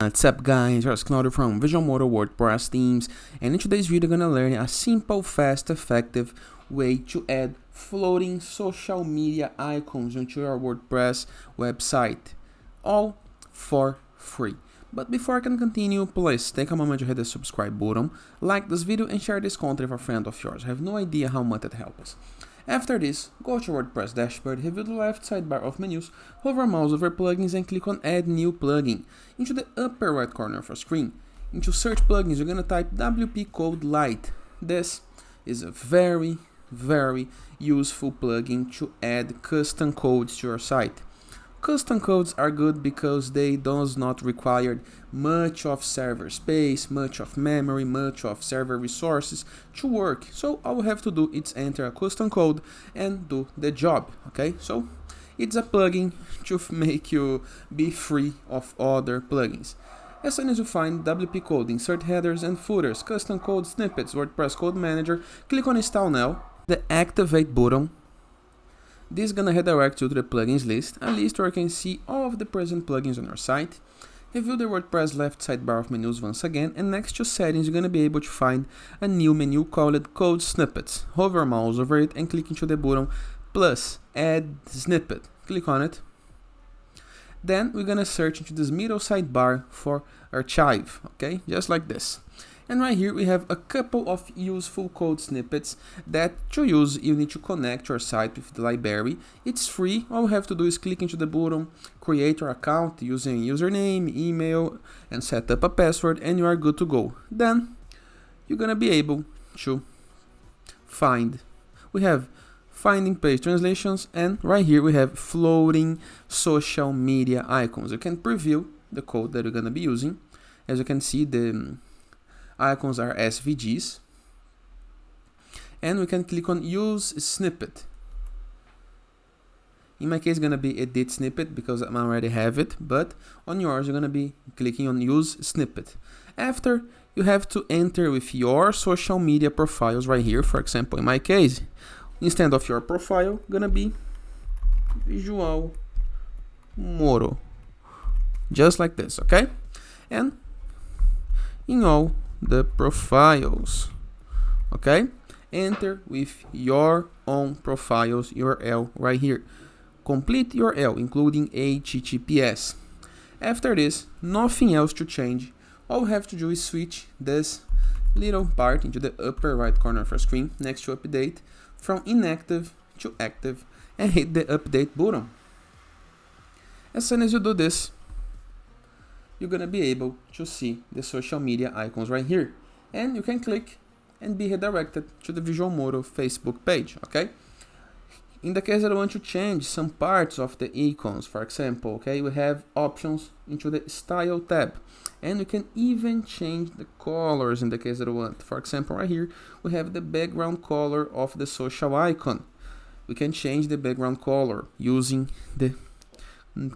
What's up guys, it's Claudio from Visual Modo WordPress themes, and in today's video I'm gonna learn a simple, fast, effective way to add floating social media icons into your WordPress website, all for free. But before I can continue, please take a moment to hit the subscribe button, like this video and share this content with a friend of yours. I have no idea how much it helps us. After this, go to WordPress dashboard, review the left sidebar of menus, hover mouse over plugins and click on add new plugin. Into the upper right corner of your screen, into search plugins, you're going to type WP Code Lite. This is a very useful plugin to add custom codes to your site. Custom codes are good because they does not require much of server space, much of memory, much of server resources to work. So all we have to do is enter a custom code and do the job, okay? So it's a plugin to make you be free of other plugins. As soon as you find WP code, insert headers and footers, custom code snippets, WordPress Code Manager, click on install now, the activate button. This is gonna redirect you to the plugins list, a list where you can see all of the present plugins on your site. Review the WordPress left sidebar of menus once again, and next to settings you're gonna be able to find a new menu called Code Snippets. Hover mouse over it and click into the button plus add snippet. Click on it. Then we're gonna search into this middle sidebar for archive, okay? Just like this. And right here we have a couple of useful code snippets that to use you need to connect your site with the library. It's free. All you have to do is click into the button, create your account using username, email, and set up a password, and you are good to go. Then you're gonna be able to find. We have finding page translations, and right here we have floating social media icons. You can preview the code that you're gonna be using. As you can see, the icons are SVGs, and we can click on use snippet. In my case it's gonna be edit snippet because I already have it, but on yours you're gonna be clicking on use snippet. After, you have to enter with your social media profiles right here. For example, in my case, instead of your profile, gonna be Visual Modo, just like this, okay? And in all the profiles, okay, enter with your own profiles URL right here, complete URL including HTTPS. After this, nothing else to change. All you have to do is switch this little part into the upper right corner of your screen next to update from inactive to active and hit the update button. As soon as you do this, you're gonna be able to see the social media icons right here, and you can click and be redirected to the Visual Modo Facebook page, okay? In the case that I want to change some parts of the icons, for example, okay, we have options into the style tab, and you can even change the colors in the case that I want. For example, right here we have the background color of the social icon. We can change the background color using the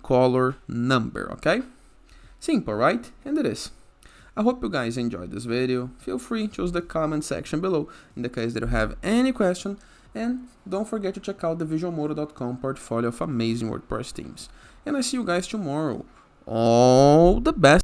color number, okay? Simple, right? And it is. I hope you guys enjoyed this video. Feel free to use the comment section below in the case that you have any question. And don't forget to check out the visualmodo.com portfolio of amazing WordPress themes. And I see you guys tomorrow. All the best.